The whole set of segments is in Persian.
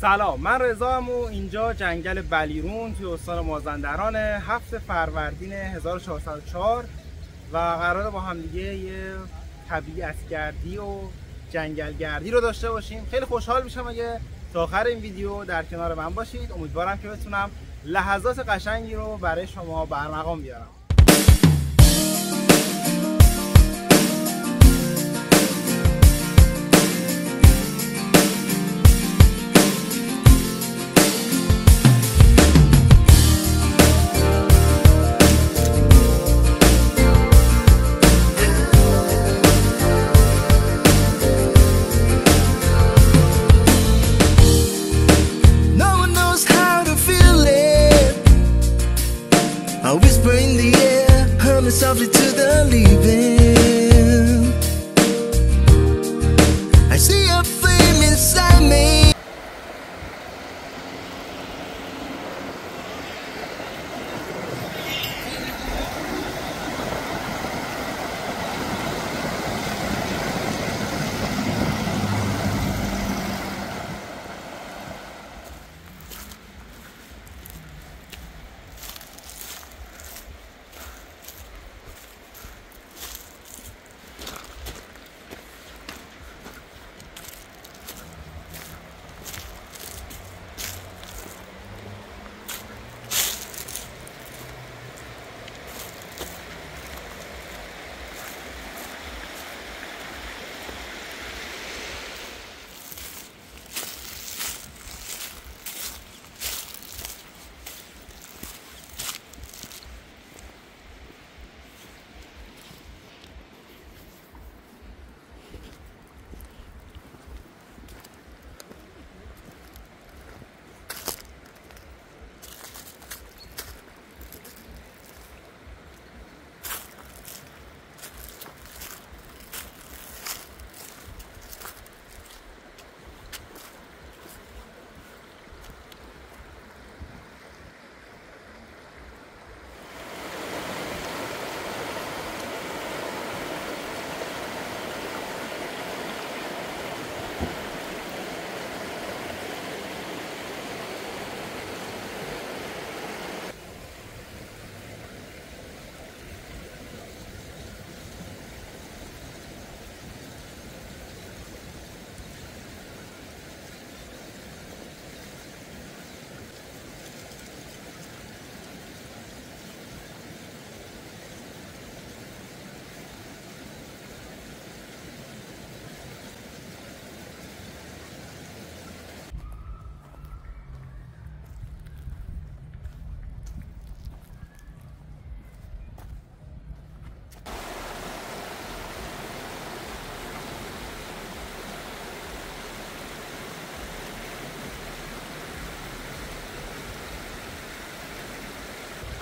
سلام، من رضام و اینجا جنگل بلیرون توی استان مازندران 7 فروردین 1404 و قراره با هم دیگه یه طبیعتگردی و جنگلگردی رو داشته باشیم. خیلی خوشحال میشم اگه تا آخر این ویدیو در کنار من باشید. امیدوارم که بتونم لحظات قشنگی رو برای شما برمقام بیارم. I whisper in the air, humming softly to the leaving. I see a flame inside me.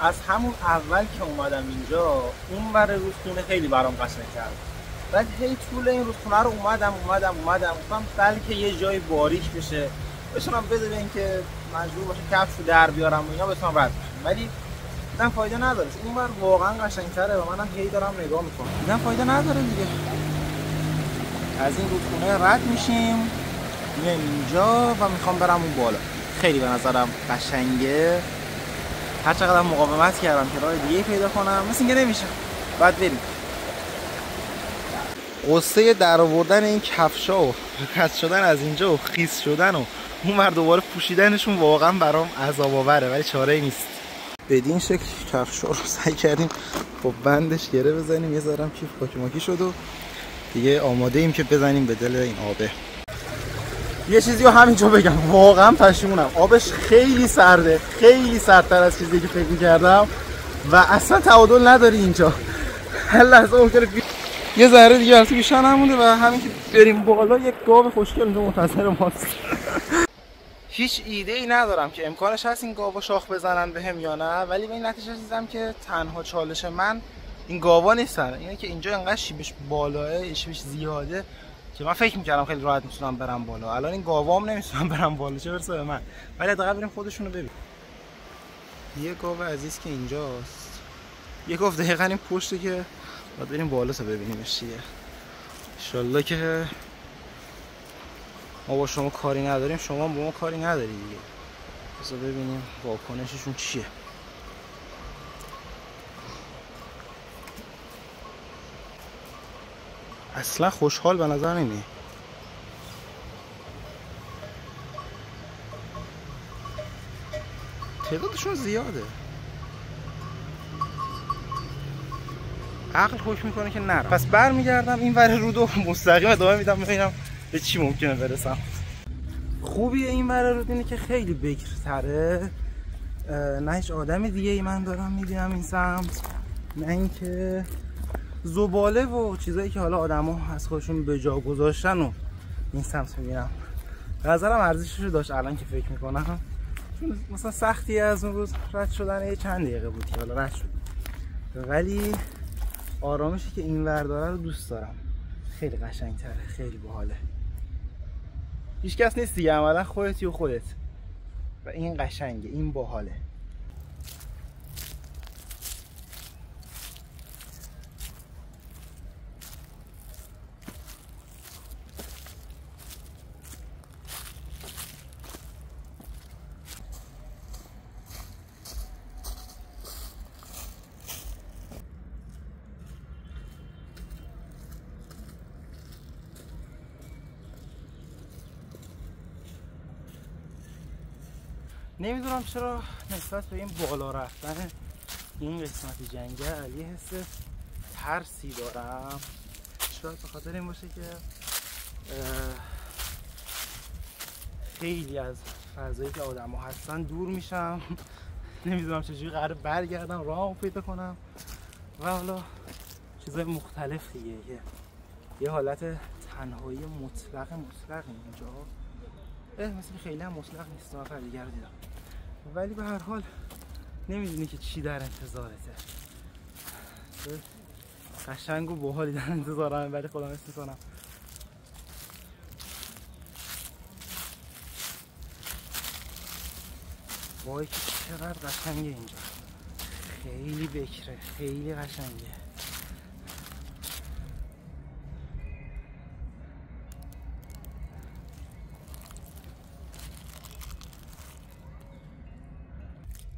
از همون اول که اومدم اینجا اون بر رودخونه خیلی برام قشنگ کرد. بعد هی طول این رودخونه رو اومدم گفتم بلکه یه جای باریک بشه بتونم بدون اینکه مجبور باشه کفشو در بیارم و اینا بتونم رد بشم، ولی دیدم فایده نداره. اون بر واقعا قشنگ‌تره و منم هی دارم نگاه میکنم دیدم فایده نداره دیگه. از این رودخونه رد میشیم میایم اینجا و میخوام برم اون بالا. خیلی به نظرم قشنگه. هر چقدر مقاومت کردم که راه دیگه پیدا کنم مثل اینکه نمیشه. بعد بریم. قصه در آوردن این کفشا و رد شدن از اینجا و خیس شدن و اون ور دوباره پوشیدنشون واقعا برام عذاب آوره، ولی چاره ای نیست. بدین شکل کفشا رو سعی کردیم با بندش گره بزنیم. یه ذرم کیف خاکی ماکی شد و دیگه آماده ایم که بزنیم به دل این آبه. یه چیزی رو همینجا بگم، واقعا پشیمونم. آبش خیلی سرده، خیلی سردتر از چیزی که فکر می‌کردم و اصلا تعادل نداره اینجا. هر لحظه ممکنه یه ذره دیگه از بیشتر نمونده و همین که بریم بالا یک گاو خوشگل اونجا منتظر ماست. هیچ ایده ای ندارم که امکانش هست این گاوا شاخ بزنن بهم یا نه، ولی به این نتیجه رسیدم که تنها چالش من این گاوا نیستن، اینه که اینجا انقدر شیبش بالاه، شیبش زیاده که من فکر می‌کردم خیلی راحت میتونم برم بالا. الان این گاوام نمیتونم برم بالا، چه برسه به من. ولی حداقل بریم خودشونو ببین. یه گاو عزیز که اینجاست، یه گاو دقیقاً این پشته که باید بریم بالا تا ببینیمش دیگه. ان شاءالله که ما با شما کاری نداریم، شما با ما کاری نداری دیگه. بذار ببینیم واکنششون چیه. اصلا خوشحال به نظر نمیاد. تعدادشون زیاده. عقل حکم میکنه که نرم. پس برمیگردم این ور رودو مستقیم ادامه میدم ببینم به چی ممکنه برسم. خوبی این ور رود اینه که خیلی بکرتره، نه هیچ آدم دیگه ای من دارم میبینم این سمت، نه اینکه زباله و چیزایی که حالا آدما از خودشون به جا گذاشتن و این سمت میبینم. به نظرم ارزشش رو داشت الان که فکر میکنم، چون مثلا سختی از اون روز رد شدن یه چند دقیقه بود که حالا رد شد، ولی آرامشی که این ور داره رو دوست دارم. خیلی قشنگتره، خیلی باحاله. هیچ کس نیست دیگه، عملا خودتی و خودت، و این قشنگه، این باحاله. نمیدونم چرا نسبت به این بالا رفتن این قسمت جنگل یه حس ترسی دارم. شاید به خاطر این باشه که خیلی از فضایی که آدم ها هستن دور میشم. نمیدونم چجوری قراره برگردم راهمو پیدا کنم و حالا چیزای مختلف دیگه، یه حالت تنهایی مطلق اینجا. مثل خیلی هم مطلق نیست، نفر دیگر دیدم، ولی به هر حال نمیدونی که چی در انتظارته. قشنگ و باحالی در انتظارم، ولی خودم حس میکنم وای که چقدر قشنگه اینجا. خیلی بکره، خیلی قشنگه.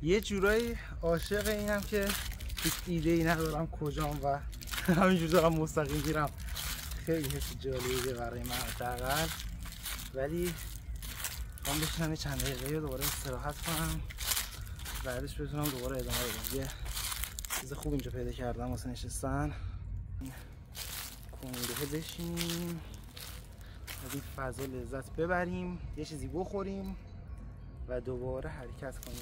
یه جورایی عاشق اینم که هیچ ایده ای ندارم کجام و همینجور دارم مستقیم میرم. خیلی حس جالبیه برای من حداقل، ولی من بشینم چند دقیقه دوباره استراحت کنم، بعدش بتونم دوباره ادامه بدم. یه چیز خوب اینجا پیدا کردم واسه نشستن. کنده بشینیم، از این فضا لذت ببریم، یه چیزی بخوریم و دوباره حرکت کنیم.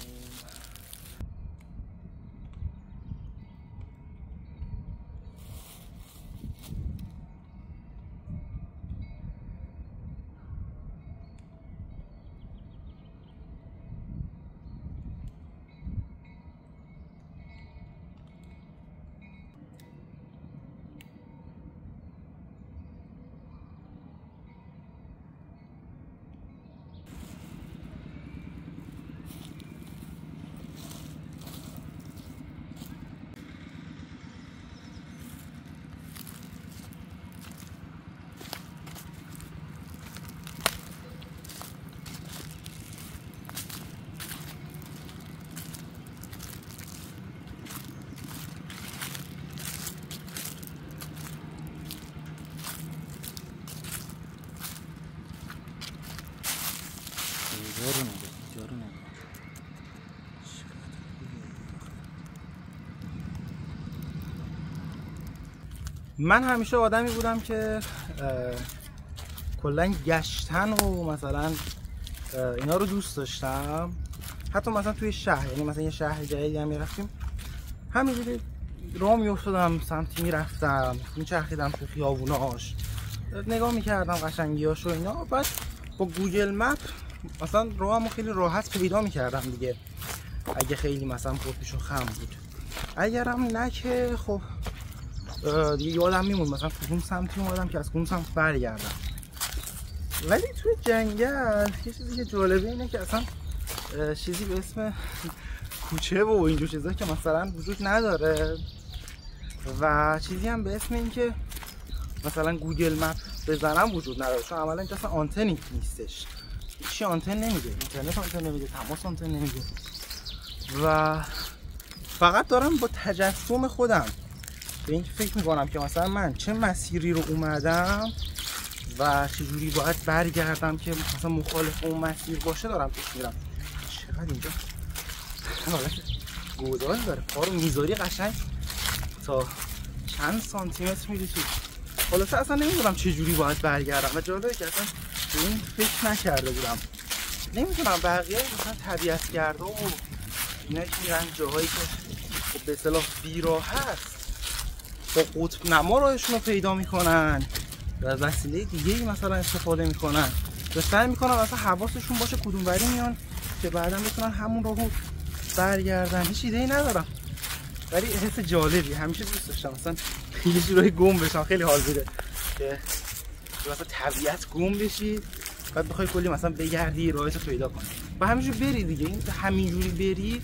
من همیشه آدمی بودم که کلا گشتن و مثلا اینا رو دوست داشتم، حتی مثلا توی شهر، یعنی مثلا یه شهر جدیدی هم میرفتیم همینجوری راه میافتادم سمتی میرفتم میچرخیدم تو خیابوناش نگاه میکردم قشنگیاش و اینا، بعد با گوگل مپ مثلا راهمو خیلی راحت پیدا میکردم دیگه، اگه خیلی مثلا پرپیش و خم بود. اگرم نه که خب دیگه یادم میمون مثلا کدوم سمتی اومدم که از کدوم سمت برگردم. ولی توی جنگل یه چیزی که جالبه اینه که اصلا چیزی به اسم کوچه و اینجور چیزا که مثلا وجود نداره، و چیزی هم به اسم این که مثلا گوگل مپ بزنم وجود نداره، چون عملا اینجا اصلا آنتنی نیستش، هیچی آنتن نمیده، اینترنت آنتن نمیده، تماس آنتن نمیده و فقط دارم با تجسم خودم به این فکر میکنم که مثلا من چه مسیری رو اومدم و چجوری باید برگردم که مثلا مخالف اون مسیر باشه دارم پیش میرم. چقدر اینجا حالت گودال داره، پا رو میذاری قشنگ تا چند سانتی متر میری تو. خلاصه اصلا نمیدونم چجوری باید برگردم و جالبه که اصلا به این فکر نکرده بودم. نمیدونم بقیه مثلا طبیعتگردا و اینا که میرن جاهایی که به اصطلاح بیراه هست با قطب نما راهشون رو پیدا میکنن و از وسیله دیگه‌ای مثلا استفاده میکنن و سعی میکنن مثلا حواسشون باشه کدوم وری میان که بعدا بتونن همون راهو برگردن. هیچ ایده‌ای ندارم ولی حس جالبی همیشه دوست داشتم مثلا خیلی جورایی گم بشم. خیلی حال میده که مثلا طبیعت گم بشی بعد بخوای کلی مثلا بگردی راهتو پیدا کنی و همینجوری بری دیگه. این همینجوری بری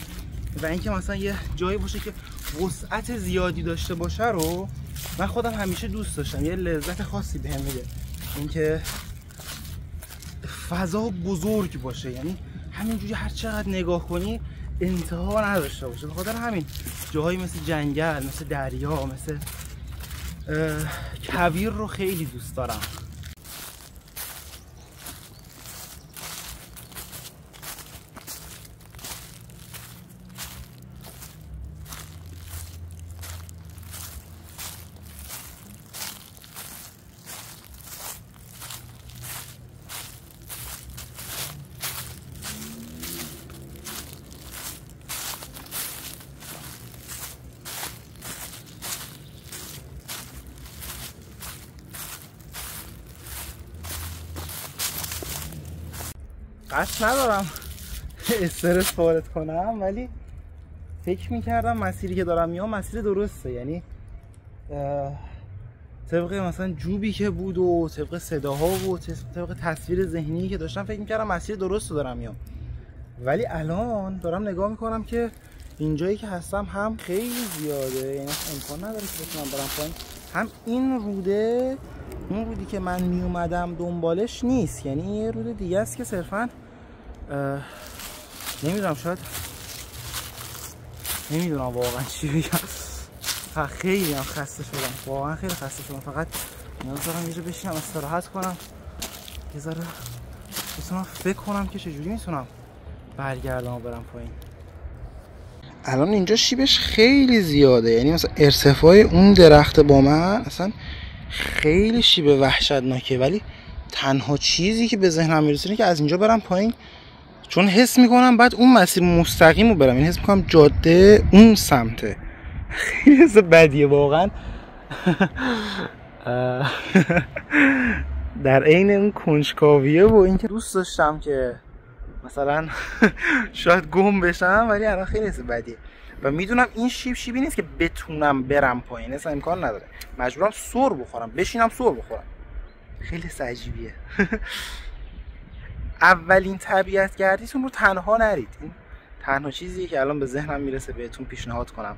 و اینکه مثلا یه جایی باشه که وسعت زیادی داشته باشه رو من خودم همیشه دوست داشتم. یه لذت خاصی بهم میده اینکه فضا بزرگ باشه، یعنی همینجوری هر چقدر نگاه کنی انتها نداشته باشه. به خاطر همین جاهایی مثل جنگل، مثل دریا، مثل کویر رو خیلی دوست دارم. قصد ندارم استرس وارد کنم ولی فکر میکردم مسیری که دارم میام مسیر درسته، یعنی طبق مثلا جوبی که بود و طبق صداها و طبق تصویر ذهنی که داشتم فکر میکردم مسیر درست رو دارم میام. ولی الان دارم نگاه میکنم که اینجایی که هستم هم خیلی زیاده، یعنی امکان نداره که بتونم برم پایین، هم این روده اون رودی که من میومدم دنبالش نیست، یعنی یه رود دیگه است که صرفا نمیدونم، شاید نمیدونم واقعا چی بگم. خیلی هم خسته شدم، واقعا خیلی خسته شدم. فقط نیاز دارم یه جا بشینم استراحت کنم، یه ذره بتونم فکر کنم که چجوری میتونم برگردم و برم پایین. الان اینجا شیبش خیلی زیاده، یعنی مثلا ارتفاع اون درخت با من اصلا خیلی شیب وحشتناکه، ولی تنها چیزی که به ذهنم میرسه اینه که از اینجا برم پایین، چون حس میکنم بعد اون مسیر مستقیم رو برم، این حس میکنم جاده اون سمته. خیلی حس بدیه واقعا. در عین اون کنجکاویه و اینکه دوست داشتم که مثلا شاید گم بشم، ولی الان خیلی حس بدیه و میدونم این شیبی نیست که بتونم برم پایین، اصلا امکان نداره، مجبورم سر بخورم، بشینم سر بخورم. خیلی عجیبیه. اولین طبیعت گردیتون رو تنها نرید، این تنها چیزیه که الان به ذهنم میرسه بهتون پیشنهاد کنم.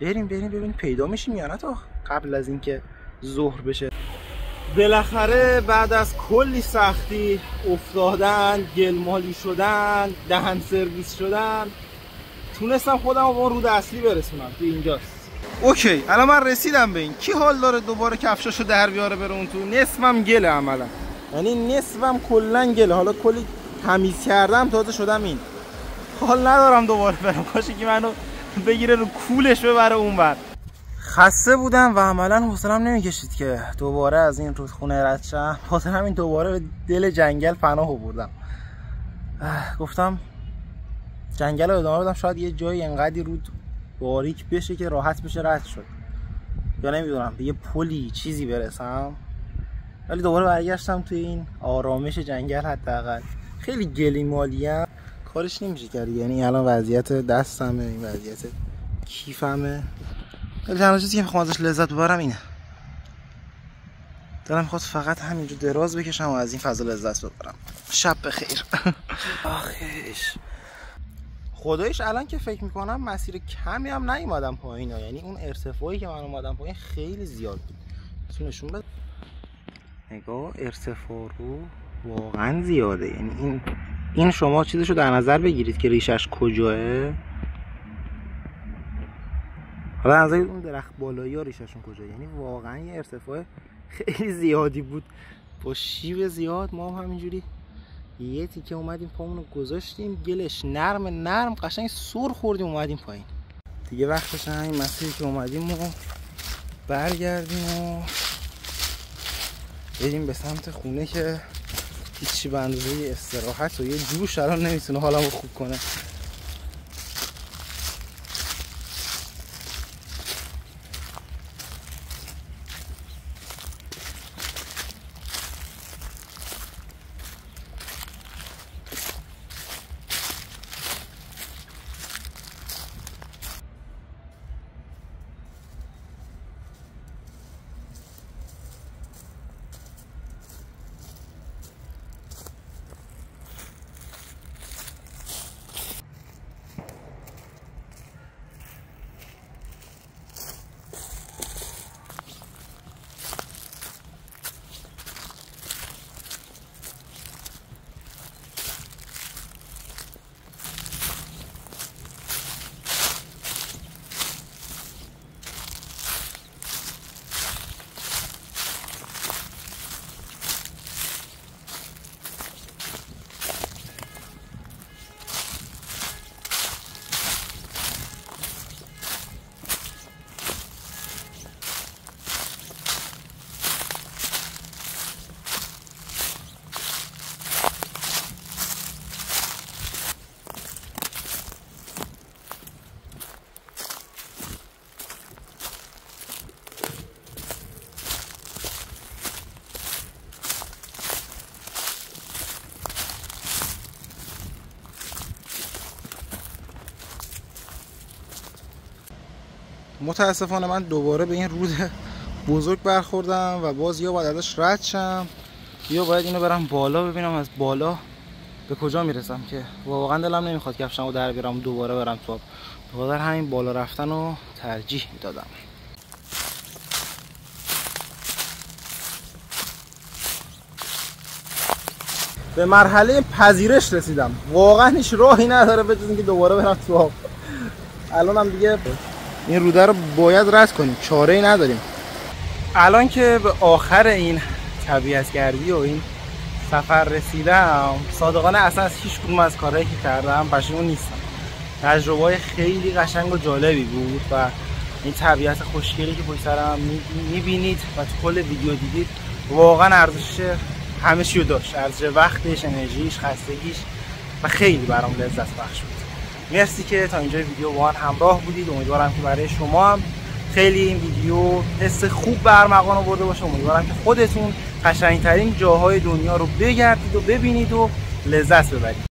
بریم ببین پیدا میشیم یا نه تا قبل از اینکه ظهر بشه. بالاخره بعد از کلی سختی افتادن، گلمالی شدن، دهن سرویس شدن، تونستم خودم رو به رود اصلی برسونم. تو اینجاست. اوکی الان من رسیدم به این. کی حال داره دوباره کفشاشو در بیاره بره اون تو؟ نصفم گله عملا، یعنی نصفم کلا گله. حالا کلی تمیز کردم تازه شدم این. حال ندارم دوباره برم، کاشه که منو بگیره رو کولش ببره اونور. خسته بودم و عملا حوصله‌ام نمیکشید که دوباره از این رودخونه رد شم. واسه همین دوباره به دل جنگل پناه آوردم. گفتم جنگل رو ادامه بدم، شاید یه جایی انقدی رود باریک بشه که راحت بشه رد شد، یا نمیدونم به یه پلی چیزی برسم. ولی دوباره برگشتم توی این آرامش جنگل. حداقل خیلی گلی مالیم، کارش نمیشه کرد. یعنی الان وضعیت دستمه، این وضعیت کیفمه. ولی تنها چیزی که میخوام ازش لذت ببرم اینه. دلم میخواد فقط همینجا دراز بکشم و از این فضا لذت ببرم. شب بخیر. آخیش خدایش الان که فکر میکنم مسیر کمی هم نیومدم پایین ها. یعنی اون ارتفاعی که من اومدم پایین خیلی زیاد بود. نشون بده. نگاه ارتفاع رو واقعا زیاده. یعنی این شما چیزشو در نظر بگیرید که ریشش کجاه. حالا از اون درخت بالایی ها ریششون کجاه. یعنی واقعا یه ارتفاع خیلی زیادی بود با شیب زیاد. ما هم همینجوری یه تیکه اومدیم پامونو گذاشتیم، گلش نرم قشنگ سر خوردیم اومدیم پایین. دیگه وقتش همین مسیری که اومدیم و برگردیم و بریم به سمت خونه که هیچی به اندازه استراحت و یه جوش الان نمیتونه حالمو خوب کنه. متاسفانه من دوباره به این رود بزرگ برخوردم و باز یا باید ازش رد شم یا باید اینو برم بالا ببینم از بالا به کجا میرسم، که واقعا دلم نمیخواد کفشمو در بیارم دوباره برم تو آب. بخاطر همین بالا رفتن رو ترجیح میدادم. به مرحله پذیرش رسیدم. واقعا هیچ راهی نداره به جز اینکه دوباره برم تو آب. الانم دیگه این روده رو باید رد کنیم، چاره‌ای نداریم. الان که به آخر این طبیعت‌گردی و این سفر رسیدم، صادقانه اصلا از هیچ کدوم از کارهایی که کردم پشیمون نیستم. تجربه‌های خیلی قشنگ و جالبی بود و این طبیعت خوشگلی که پشت سرم می‌بینید و تو کل ویدیو دیدید واقعا ارزش همه چی رو داشت. ارزش وقتش، انرژیش، خستگیش و خیلی برام لذت بخش بود. مرسی که تا اینجا ویدیو با من همراه بودید. امیدوارم که برای شما هم خیلی این ویدیو حس خوب به ارمغان آورده باشه. امیدوارم که خودتون قشنگترین جاهای دنیا رو بگردید و ببینید و لذت ببرید.